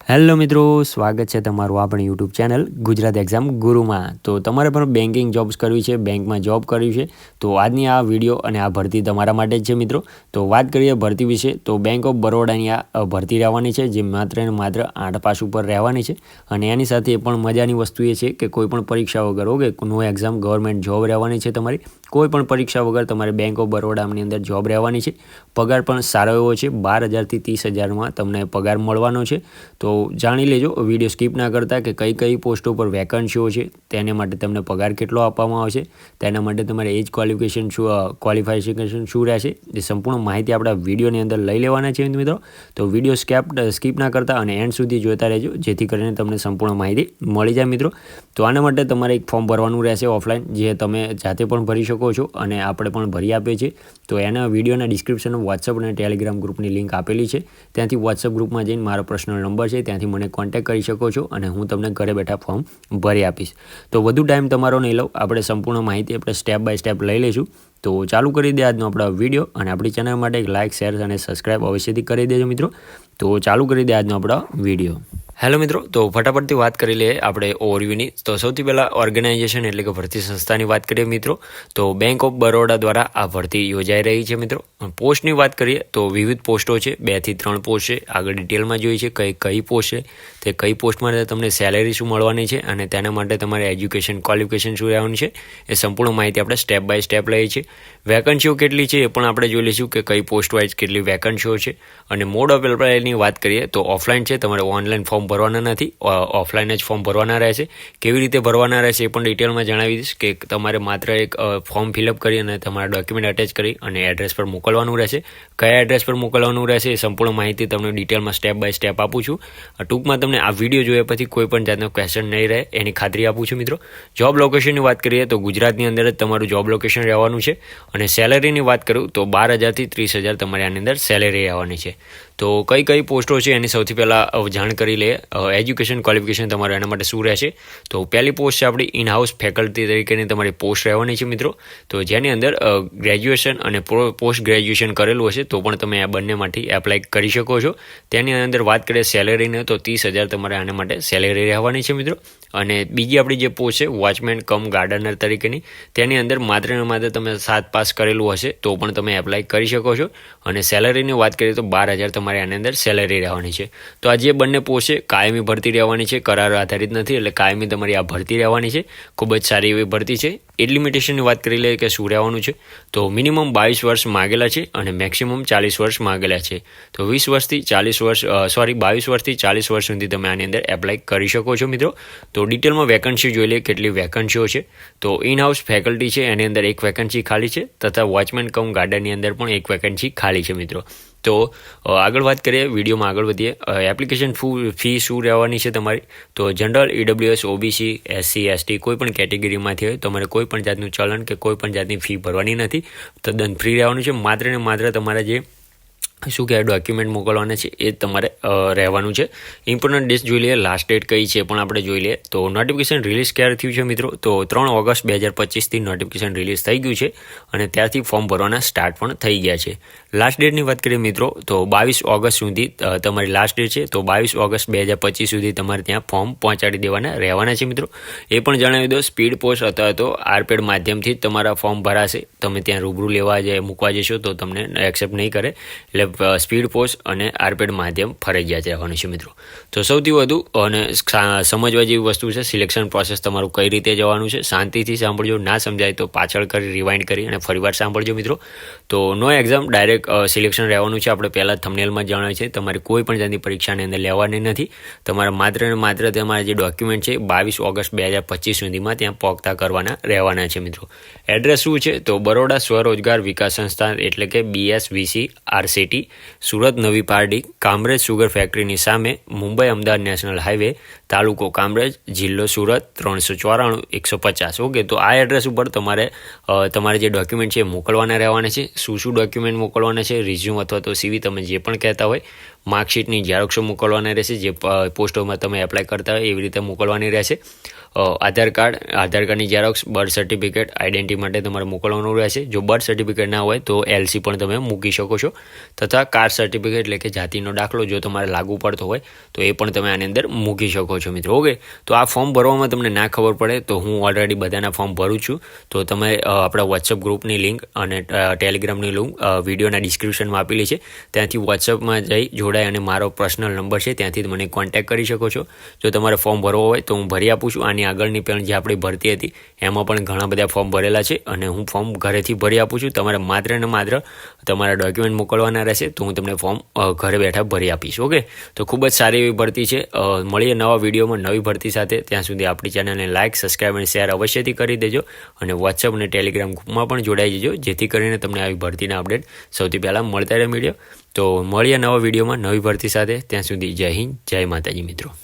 Hello મિત્રો, સ્વાગત છે તમારું આપણી યુટ્યુબ ચેનલ ગુજરાત એક્ઝામ ગુરુમાં। તો તમારે પણ બેન્કિંગ જોબ્સ કરવી છે, બેંકમાં જોબ કરવી છે તો આજની આ વિડીયો અને આ ભરતી તમારા માટે જ છે મિત્રો। તો વાત કરીએ ભરતી વિશે તો બેંક ઓફ બરોડાની આ ભરતી રહેવાની છે, જે માત્ર ને માત્ર 8 પાસ ઉપર રહેવાની છે। અને એની સાથે એ પણ મજાની વસ્તુ એ છે કે કોઈ પણ પરીક્ષા વગર okay no exam government job રહેવાની છે તમારી। કોઈ પણ પરીક્ષા વગર તમારે બેંક ઓફ બરોડાની અંદર જોબ રહેવાની છે। પગાર પણ સારો એવો છે, 12,000 થી 30,000માં તમને પગાર મળવાનો છે। તો જાણી લેજો, વિડીયો સ્કીપ ના કરતા કે કઈ પોસ્ટો પર વેકન્સીઓ છે, તેને માટે તમને પગાર કેટલો આપવામાં આવશે, તેના માટે તમારે એજ ક્વોલિફિકેશન શું રહેશે, એ સંપૂર્ણ માહિતી આપણા વિડીયોની અંદર લઈ લેવાના છે મિત્રો। તો વિડીયો સ્કીપ ના કરતા અને એન્ડ સુધી જોતા રહેજો, જેથી કરીને તમને સંપૂર્ણ માહિતી મળી જાય મિત્રો। તો આના માટે તમારે એક ફોર્મ ભરવાનું રહેશે ઓફલાઈન, જે તમે જાતે પણ ભરી શકો છો અને આપણે પણ ભરી આપીએ છીએ। તો એના વિડીયોના ડિસ્ક્રિપ્શનમાં વોટ્સઅપ અને ટેલિગ્રામ ગ્રુપની લિંક આપેલી છે, ત્યાંથી વોટ્સઅપ ગ્રુપમાં જઈને મારો પર્સનલ નંબર છે, ત્યાંથી મને કોન્ટેક્ટ કરી શકો છો અને હું તમને ઘરે બેઠા ફોર્મ ભરી આપીશ। તો વધુ ટાઈમ તમારો નહીં લઉં, આપણે સંપૂર્ણ માહિતી આપણે સ્ટેપ બાય સ્ટેપ લઈ લઈશું। તો ચાલુ કરી દે આજનો આપણો વિડીયો અને આપણી ચેનલ માટે એક લાઇક, શેર અને સબસ્ક્રાઈબ અવશ્યથી કરી દેજો મિત્રો। તો ચાલુ કરી દે આજનો આપણો વિડીયો। હેલો મિત્રો, તો ફટાફટથી વાત કરી લઈએ આપણે ઓવરવ્યૂની। તો સૌથી પહેલાં ઓર્ગેનાઇઝેશન એટલે કે ભરતી સંસ્થાની વાત કરીએ મિત્રો, તો બેંક ઓફ બરોડા દ્વારા આ ભરતી યોજાઈ રહી છે મિત્રો। પોસ્ટની વાત કરીએ તો વિવિધ પોસ્ટો છે, 2 થી 3 પોસ્ટ છે। આગળ ડિટેલમાં જોઈએ છે કઈ પોસ્ટ છે, તે કઈ પોસ્ટ માટે તમને સેલેરી શું મળવાની છે અને તેના માટે તમારે એજ્યુકેશન ક્વોલિફિકેશન શું રહેવાનું છે, એ સંપૂર્ણ માહિતી આપણે સ્ટેપ બાય સ્ટેપ લઈએ છીએ। વેકન્સીઓ કેટલી છે એ પણ આપણે જોઈ લઈશું કે કઈ પોસ્ટ વાઇઝ કેટલી વેકન્સીઓ છે। અને મોડ ઓફ એપ્લાયની વાત કરીએ તો ઓફલાઈન છે, તમારે ઓનલાઈન ફોર્મ ભરવાના નથી, ઓફલાઈન જ ફોર્મ ભરવાના રહેશે। કેવી રીતે ભરવાના રહેશે એ પણ ડિટેલમાં જણાવી દઈશ કે તમારે માત્ર એક ફોર્મ ફિલઅપ કરી અને તમારા ડોક્યુમેન્ટ અટેચ કરી અને એડ્રેસ પર મોકલવાનું રહેશે। કયા એડ્રેસ પર મોકલવાનું રહેશે એ સંપૂર્ણ માહિતી તમને ડિટેલમાં સ્ટેપ બાય સ્ટેપ આપું છું। ટૂંકમાં તમને આ વિડીયો જોયા પછી કોઈ પણ જાતનો ક્વેશ્ચન નહીં રહે એની ખાતરી આપું છું મિત્રો। જોબ લોકેશનની વાત કરીએ તો ગુજરાતની અંદર જ તમારું જોબ લોકેશન રહેવાનું છે। અને સેલેરીની વાત કરું તો 12,000 થી 30,000 તમારે આની અંદર સેલેરી રહેવાની છે। તો કઈ પોસ્ટો છે એની સૌથી પહેલાં જાણ કરી લઈએ। એજ્યુકેશન ક્વોલિફિકેશન તમારું એના માટે શું રહેશે, તો પહેલી પોસ્ટ છે આપણી ઇન હાઉસ ફેકલ્ટી તરીકેની તમારી પોસ્ટ રહેવાની છે મિત્રો। તો જેની અંદર ગ્રેજ્યુએશન અને પોસ્ટ ગ્રેજ્યુએશન કરેલું હશે તો પણ તમે આ બંનેમાંથી એપ્લાય કરી શકો છો। તેની અંદર વાત કરીએ સેલેરીને તો 30,000 તમારે આના માટે સેલેરી રહેવાની છે મિત્રો। અને બીજી આપણી જે પોસ્ટ છે વોચમેન કમ ગાર્ડનર તરીકેની, તેની અંદર માત્ર ને માત્ર તમે 7 પાસ કરેલું હશે તો પણ તમે એપ્લાય કરી શકો છો। અને સેલેરીની વાત કરીએ તો 12,000 તમારે આની અંદર સેલેરી રહેવાની છે। તો આ જે બંને પોસ્ટ છે કાયમી ભરતી રહેવાની છે, કરાર આધારિત નથી, એટલે કાયમી તમારી આ ભરતી રહેવાની છે। ખૂબ જ સારી એવી ભરતી છે। એજ લિમિટેશનની વાત કરી લઈએ કે શું રહેવાનું છે, તો મિનિમમ 22 વર્ષ માગેલા છે અને મેક્સિમમ 40 વર્ષ માગેલા છે। તો 22 વર્ષથી 40 વર્ષ સુધી તમે આની અંદર એપ્લાય કરી શકો છો મિત્રો। તો ડિટેલમાં વેકન્સી જોઈ લઈએ કેટલી વેકન્સીઓ છે। તો ઇન હાઉસ ફેકલ્ટી છે એની અંદર 1 વેકન્સી ખાલી છે, તથા વોચમેન કમ ગાર્ડનની અંદર પણ 1 વેકન્સી ખાલી છે મિત્રો। તો આગળ વાત કરીએ, વિડીયોમાં આગળ વધીએ। એપ્લિકેશન ફી શું રહેવાની છે તમારી, તો general, EWS, OBC, SC, ST કોઈ પણ કેટેગરીમાંથી હોય તમારે કોઈ પણ જાતનું ચલણ કે કોઈ પણ જાતની ફી ભરવાની નથી, તદ્દન ફ્રી રહેવાનું છે। માત્ર ને માત્ર તમારા જે શું કહેવાય ડોક્યુમેન્ટ મોકલવાના છે એ તમારે રહેવાનું છે। ઇમ્પોર્ટન્ટ ડેટ જોઈ લઈએ, લાસ્ટ ડેટ કઈ છે પણ આપણે જોઈ લઈએ। તો નોટિફિકેશન રિલીઝ ક્યારે થયું છે મિત્રો, તો 3 ઓગસ્ટ 2025થી નોટિફિકેશન રિલીઝ થઈ ગયું છે અને ત્યારથી ફોર્મ ભરવાના સ્ટાર્ટ પણ થઈ ગયા છે। લાસ્ટ ડેટની વાત કરીએ મિત્રો તો 22 ઓગસ્ટ સુધી તમારી લાસ્ટ ડેટ છે। તો 22 ઓગસ્ટ 2025 સુધી તમારે ત્યાં ફોર્મ પહોંચાડી દેવાના રહેવાના છે મિત્રો। એ પણ જણાવી દો, સ્પીડ પોસ્ટ અથવા તો આરપેડ માધ્યમથી જ તમારા ફોર્મ ભરાશે। તમે ત્યાં રૂબરૂ મૂકવા જશો તો તમને એક્સેપ્ટ નહીં કરે, એટલે સ્પીડ પોસ્ટ અને આરપેડ માધ્યમ ફરજિયાત રહેવાનું છે મિત્રો। તો સૌથી વધુ અને સમજવા જેવી વસ્તુ છે સિલેક્શન પ્રોસેસ તમારું કઈ રીતે જવાનું છે, શાંતિથી સાંભળજો, ના સમજાય તો પાછળ કરી રિવાઇન્ડ કરી અને ફરીવાર સાંભળજો મિત્રો। તો નો એક્ઝામ ડાયરેક્ટ સિલેક્શન રહેવાનું છે, આપણે પહેલાં થંબનેલમાં જણાવ્યું છે, તમારી કોઈ પણ જાતની પરીક્ષાની અંદર લેવાની નથી। તમારા માત્ર ને માત્ર તમારા જે ડોક્યુમેન્ટ છે 22 ઓગસ્ટ 2025 સુધીમાં ત્યાં પહોંચતા કરવાના રહેવાના છે મિત્રો। એડ્રેસ શું છે, તો બરોડા સ્વરોજગાર વિકાસ સંસ્થાન એટલે કે BSVC RCT, સુરત નવી પારડી, કામરેજ સુગર ફેક્ટરીની સામે, મુંબઈ અમદાવાદ નેશનલ હાઈવે, તાલુકો કામરેજ, જિલ્લો સુરત, 394 150। ઓકે, તો આ એડ્રેસ ઉપર તમારે જે ડોક્યુમેન્ટ છે મોકલવાના રહેવાના છે। શું ડોક્યુમેન્ટ મોકલવાના છે, રિઝ્યુમ અથવા તો CV તમે જે પણ કહેતા હોય, માર્કશીટની ઝેરોક્ષો મોકલવાના રહેશે, જે પોસ્ટોમાં તમે એપ્લાય કરતા હોય એવી રીતે મોકલવાની રહેશે. આધાર કાર્ડની ઝેરોક્ષ, બર્થ સર્ટિફિકેટ, આઈડેન્ટિટી માટે તમારે મોકલવાનું રહેશે. જો બર્થ સર્ટિફિકેટ ના હોય તો LC પણ તમે મૂકી શકો છો, તથા કાસ્ટ સર્ટિફિકેટ એટલે કે જાતિનો દાખલો જો તમારે લાગુ પડતો હોય તો એ પણ તમે આની અંદર મૂકી શકો છો મિત્રો. ઓકે, તો આ ફોર્મ ભરવામાં તમને ના ખબર પડે તો હું ઓલરેડી બધાના ફોર્મ ભરું છું. તો તમે આપણા વોટ્સઅપ ગ્રુપની લિંક અને ટેલિગ્રામની લિંક વિડીયોના ડિસ્ક્રિપ્શનમાં આપેલી છે, ત્યાંથી વોટ્સઅપમાં જઈ જોડાય અને મારો પર્સનલ નંબર છે ત્યાંથી મને કોન્ટેક્ટ કરી શકો છો. જો તમારે ફોર્મ ભરવો હોય તો હું ભરી આપું છું. આની આગળની પણ જે આપણી ભરતી હતી એમાં પણ ઘણા બધા ફોર્મ ભરેલા છે અને હું ફોર્મ ઘરેથી ભરી આપું છું. તમારે માત્ર ને માત્ર તમારા ડોક્યુમેન્ટ મોકલવાના રહેશે તો હું તમને ફોર્મ ઘરે બેઠા ભરી આપીશ. ઓકે, તો ખૂબ જ સારી એવી ભરતી છે. મળીએ નવા વિડીયોમાં નવી ભરતી સાથે. ત્યાં સુધી આપણી ચેનલને લાઇક, સબસ્ક્રાઈબ અને શેર અવશ્યથી કરી દેજો અને વોટ્સઅપ અને ટેલિગ્રામ ગ્રુપમાં પણ જોડાઈ જજો, જેથી કરીને તમને આવી ભરતીના અપડેટ સૌથી પહેલાં મળતા રહે વિડીયો. તો મળીએ નવા વિડીયોમાં નવી ભરતી સાથે. ત્યાં સુધી જય હિન્દ, જય માતાજી મિત્રો.